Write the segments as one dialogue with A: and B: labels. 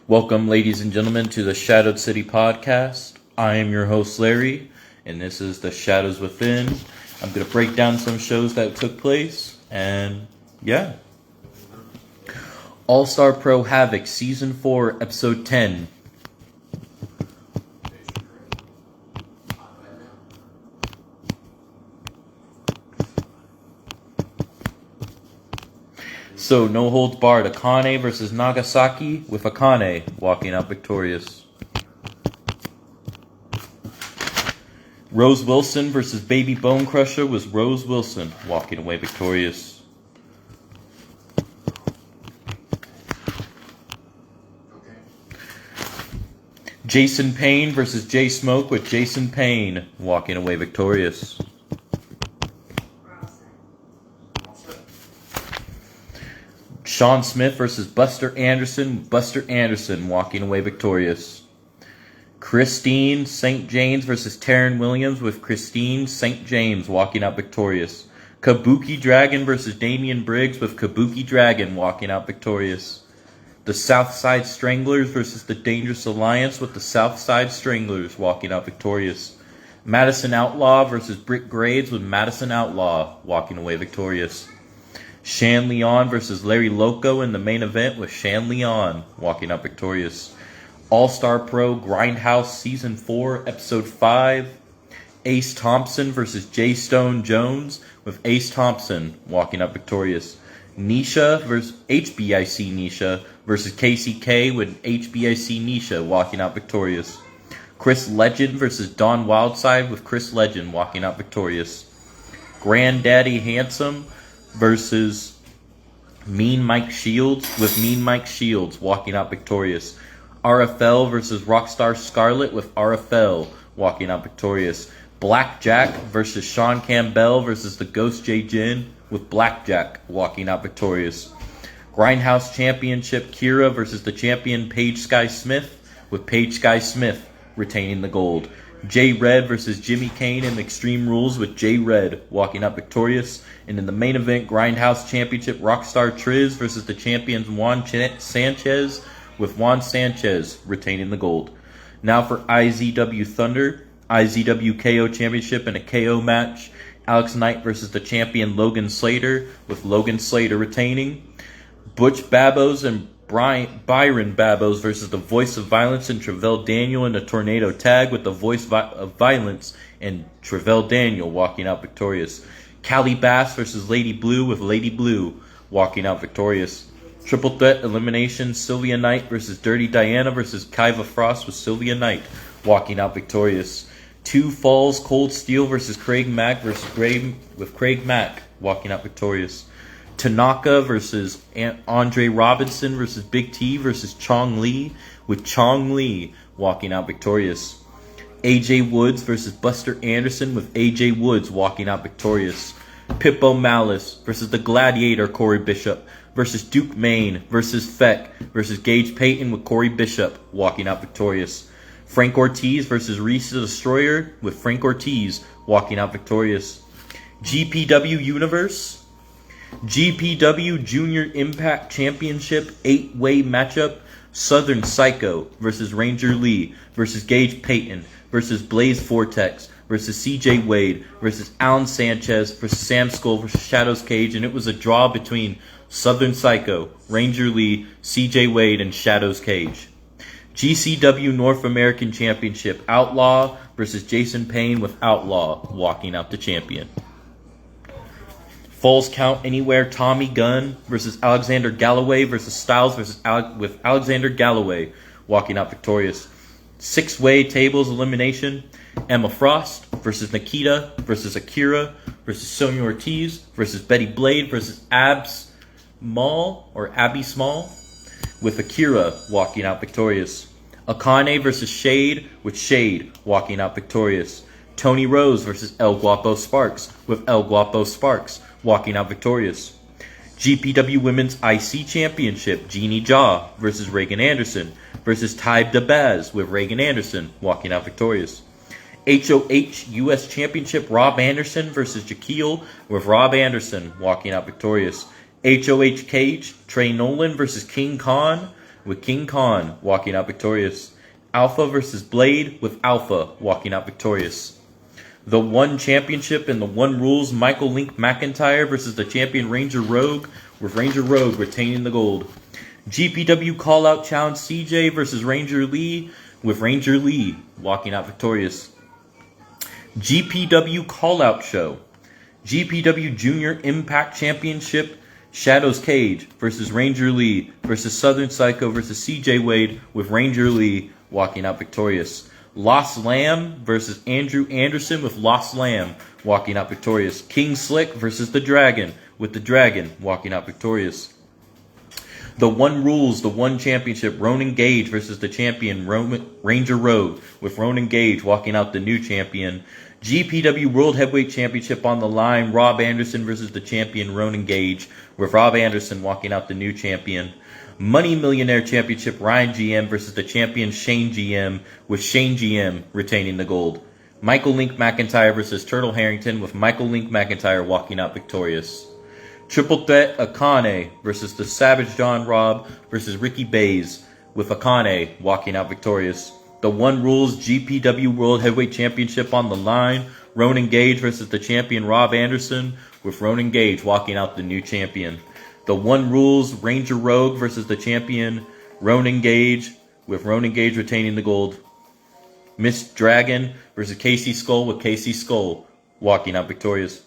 A: Welcome, ladies and gentlemen, to the Shadowed City podcast. I am your host, Larry, and this is The Shadows Within. I'm going to break down some shows that took place, and yeah. All-Star Pro Havoc, Season 4, Episode 10. So, no holds barred, Akane versus Nagasaki, with Akane walking out victorious. Rose Wilson versus Baby Bone Crusher, was Rose Wilson walking away victorious. Jason Payne versus Jay Smoke, with Jason Payne walking away victorious. Sean Smith versus Buster Anderson, Buster Anderson walking away victorious. Christine St. James versus Taryn Williams, with Christine St. James walking out victorious. Kabuki Dragon versus Damian Briggs, with Kabuki Dragon walking out victorious. The Southside Stranglers versus the Dangerous Alliance, with the Southside Stranglers walking out victorious. Madison Outlaw versus Britt Graves, with Madison Outlaw walking away victorious. Shan Leon versus Larry Loco in the main event, with Shan Leon walking out victorious. All-Star Pro Grindhouse Season 4, Episode 5. Ace Thompson versus Jay Stone Jones, with Ace Thompson walking out victorious. Nisha versus HBIC Nisha versus KCK, with HBIC Nisha walking out victorious. Chris Legend versus Don Wildside, with Chris Legend walking out victorious. Granddaddy Handsome versus Mean Mike Shields, with Mean Mike Shields walking out victorious. RFL versus Rockstar Scarlet, with RFL walking out victorious. Blackjack versus Sean Campbell versus the Ghost J Jin, with Blackjack walking out victorious. Grindhouse Championship Kira versus the champion Paige Sky Smith, with Paige Sky Smith retaining the gold. Jay Red versus Jimmy Kane in Extreme Rules, with Jay Red walking out victorious. And in the main event, Grindhouse Championship Rockstar Triz versus the champions Juan Sanchez, with Juan Sanchez retaining the gold. Now for IZW Thunder, IZW KO Championship in a KO match. Alex Knight versus the champion Logan Slater, with Logan Slater retaining. Butch Babos and Byron Babos versus the Voice of Violence and Travell Daniel in a tornado tag, with the Voice of Violence and Travell Daniel walking out victorious. Callie Bass versus Lady Blue, with Lady Blue walking out victorious. Triple Threat Elimination, Sylvia Knight versus Dirty Diana versus Kyva Frost, with Sylvia Knight walking out victorious. Two Falls Cold Steel versus Craig Mack with Craig Mack walking out victorious. Tanaka versus Andre Robinson versus Big T versus Chong Lee, with Chong Lee walking out victorious. AJ Woods versus Buster Anderson, with AJ Woods walking out victorious. Pippo Malice versus the Gladiator Corey Bishop versus Duke Maine versus Feck versus Gage Payton, with Corey Bishop walking out victorious. Frank Ortiz versus Reese the Destroyer, with Frank Ortiz walking out victorious. GPW Universe, GPW Junior Impact Championship 8-way matchup, Southern Psycho versus Ranger Lee versus Gage Payton versus Blaze Vortex versus CJ Wade versus Alan Sanchez versus Sam Skull versus Shadows Cage, and it was a draw between Southern Psycho, Ranger Lee, CJ Wade, and Shadows Cage. GCW North American Championship, Outlaw versus Jason Payne, with Outlaw walking out the champion. Falls Count Anywhere, Tommy Gunn versus Alexander Galloway versus Styles with Alexander Galloway walking out victorious. 6-way tables elimination, Emma Frost versus Nikita versus Akira versus Sonya Ortiz versus Betty Blade versus Abby Small, with Akira walking out victorious. Akane versus Shade, with Shade walking out victorious. Tony Rose versus El Guapo Sparks, with El Guapo Sparks walking out victorious. GPW Women's IC Championship, Jeannie Jaw versus Reagan Anderson versus Tybe DeBaz, with Reagan Anderson walking out victorious. HOH U.S. Championship, Rob Anderson versus Jaquil, with Rob Anderson walking out victorious. HOH Cage, Trey Nolan versus King Khan, with King Khan walking out victorious. Alpha versus Blade with Alpha walking out victorious. The One Championship and the One Rules, Michael Link McIntyre versus the champion Ranger Rogue, with Ranger Rogue retaining the gold. GPW Call-Out Challenge CJ versus Ranger Lee, with Ranger Lee walking out victorious. GPW Call-Out Show, GPW Junior Impact Championship, Shadows Cage versus Ranger Lee versus Southern Psycho versus CJ Wade, with Ranger Lee walking out victorious. Lost Lamb versus Andrew Anderson, with Lost Lamb walking out victorious. King Slick versus the Dragon, with the Dragon walking out victorious. The One Rules, the One Championship, Ronan Gage versus the champion Ranger Rogue, with Ronan Gage walking out the new champion. GPW World Heavyweight Championship on the line, Rob Anderson versus the champion Ronan Gage, with Rob Anderson walking out the new champion. Money Millionaire Championship, Ryan GM versus the champion Shane GM, with Shane GM retaining the gold. Michael Link McIntyre versus Turtle Harrington, with Michael Link McIntyre walking out victorious. Triple Threat Akane versus the Savage John Robb versus Ricky Bays, with Akane walking out victorious. The One Rules GPW World Heavyweight Championship on the line, Ronan Gage versus the champion Rob Anderson, with Ronan Gage walking out the new champion. The One Rules Ranger Rogue versus the champion Ronan Gage, with Ronan Gage retaining the gold. Miss Dragon versus Casey Skull, with Casey Skull walking out victorious.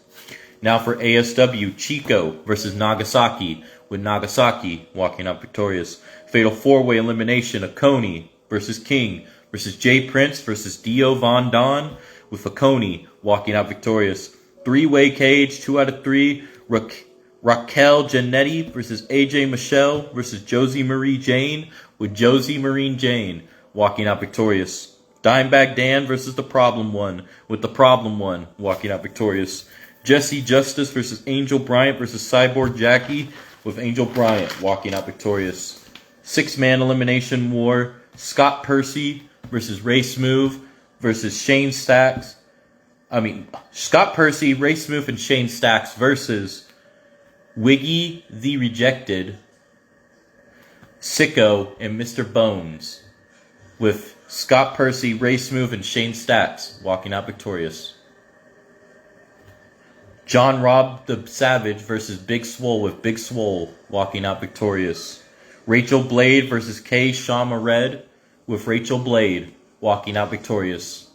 A: Now for ASW, Chico versus Nagasaki, with Nagasaki walking out victorious. Fatal 4-Way Elimination, Akoni versus King versus Jay Prince versus Dio Von Don, with Akoni walking out victorious. 3-Way Cage, 2 out of 3, Raquel Janetti versus AJ Michelle versus Josie Marie Jane, with Josie Marie Jane walking out victorious. Dimebag Dan versus the Problem One, with the Problem One walking out victorious. Jesse Justice versus Angel Bryant versus Cyborg Jackie, with Angel Bryant walking out victorious. 6-man elimination war, Scott Percy versus Ray Smooth versus Shane Stacks. Scott Percy, Ray Smooth, and Shane Stacks versus Wiggy the Rejected, Sicko, and Mr. Bones, with Scott Percy, Ray Smooth, and Shane Stacks walking out victorious. John Robb the Savage versus Big Swole, with Big Swole walking out victorious. Rachel Blade versus Kay Shama Red, with Rachel Blade walking out victorious.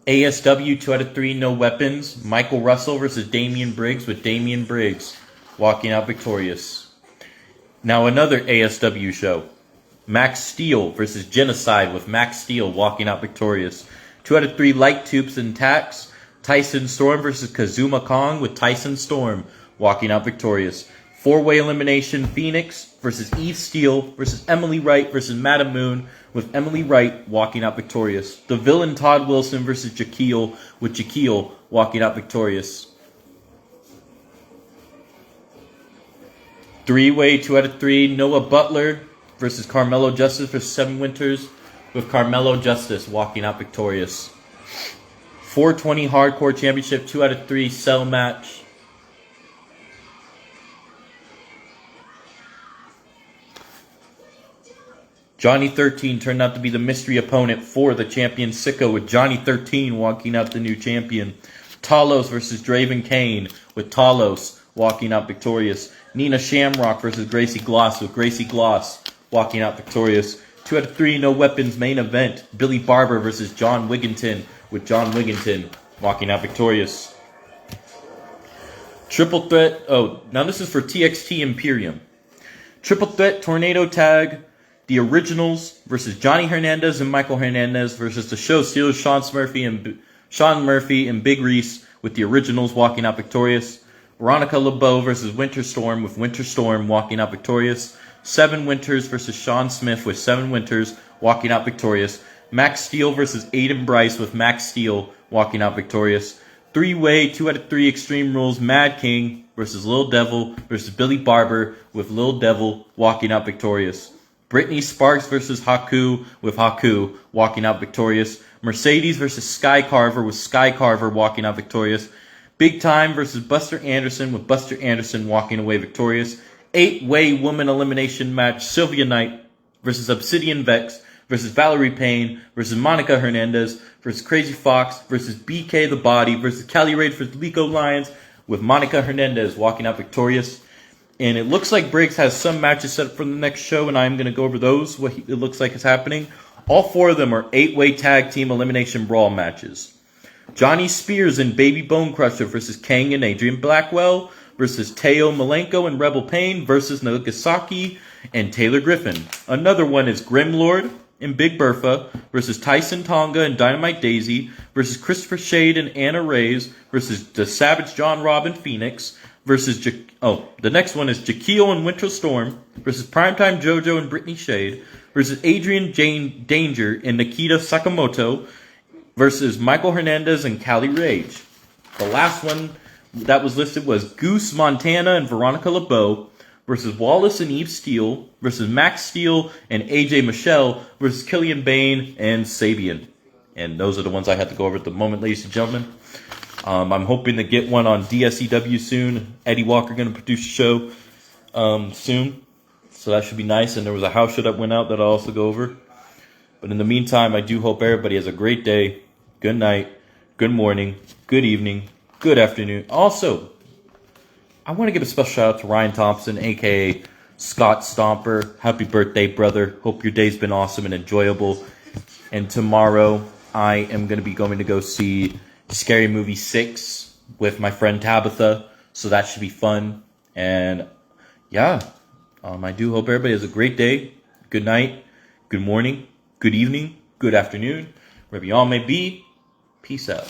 A: ASW 2 out of 3 no weapons, Michael Russell versus Damian Briggs, with Damian Briggs walking out victorious. Now another ASW show, Max Steel versus Genocide, with Max Steel walking out victorious. 2 out of 3 light tubes and tacks, Tyson Storm versus Kazuma Kong, with Tyson Storm walking out victorious. 4-way elimination, Phoenix versus Eve Steel versus Emily Wright versus Madam Moon, with Emily Wright walking out victorious. The Villain Todd Wilson versus Jaquil, with Jaquil walking out victorious. 3-way 2 out of 3, Noah Butler versus Carmelo Justice versus 7 Winters, with Carmelo Justice walking out victorious. 420 Hardcore Championship 2 out of 3 cell match, Johnny 13 turned out to be the mystery opponent for the champion Sicko, with Johnny 13 walking out the new champion. Talos versus Draven Kane, with Talos walking out victorious. Nina Shamrock versus Gracie Gloss, with Gracie Gloss walking out victorious. 2 out of 3 no weapons main event, Billy Barber versus John Wigginton, with John Wigginton walking out victorious. Triple threat, now this is for TXT Imperium. Triple threat tornado tag, the Originals versus Johnny Hernandez and Michael Hernandez versus the Show Steelers, Sean Murphy and Big Reese, with the Originals walking out victorious. Veronica LeBeau versus Winter Storm, with Winter Storm walking out victorious. 7 Winters versus Sean Smith, with 7 Winters walking out victorious. Max Steel versus Aiden Bryce, with Max Steel walking out victorious. 3-way 2 out of 3 Extreme Rules, Mad King versus Lil Devil versus Billy Barber, with Lil Devil walking out victorious. Brittany Sparks versus Haku, with Haku walking out victorious. Mercedes versus Sky Carver, with Sky Carver walking out victorious. Big Time versus Buster Anderson, with Buster Anderson walking away victorious. 8-way woman elimination match, Sylvia Knight versus Obsidian Vex versus Valerie Payne versus Monica Hernandez versus Crazy Fox versus BK the Body versus Cali Rage versus Lico Lyons, with Monica Hernandez walking out victorious. And it looks like Briggs has some matches set up for the next show, and I'm going to go over those, what it looks like is happening. All 4 of them are 8-way tag team elimination brawl matches. Johnny Spears and Baby Bone Crusher versus Kang and Adrian Blackwell versus Teo Malenko and Rebel Pain versus Nagasaki and Taylor Griffin. Another one is Grimlord and Big Bertha versus Tyson Tonga and Dynamite Daisy versus Christopher Shade and Anna Reyes versus the Savage John Robin Phoenix versus the next one is Jakio and Winter Storm versus Primetime JoJo and Brittany Shade versus Adrian Jane Danger and Nikita Sakamoto versus Michael Hernandez and Cali Rage. The last one that was listed was Goose Montana and Veronica LeBeau versus Wallace and Eve Steele versus Max Steele and AJ Michelle versus Killian Bain and Sabian. And those are the ones I had to go over at the moment, ladies and gentlemen. I'm hoping to get one on DSEW soon. Eddie Walker going to produce a show soon. So that should be nice. And there was a house show that went out that I'll also go over. But in the meantime, I do hope everybody has a great day. Good night. Good morning. Good evening. Good afternoon. Also, I want to give a special shout out to Ryan Thompson, a.k.a. Scott Stomper. Happy birthday, brother. Hope your day's been awesome and enjoyable. And tomorrow, I am going to be going to go see Scary Movie 6 with my friend Tabitha. So that should be fun. And, yeah, I do hope everybody has a great day. Good night. Good morning. Good evening. Good afternoon. Wherever y'all may be. Peace out.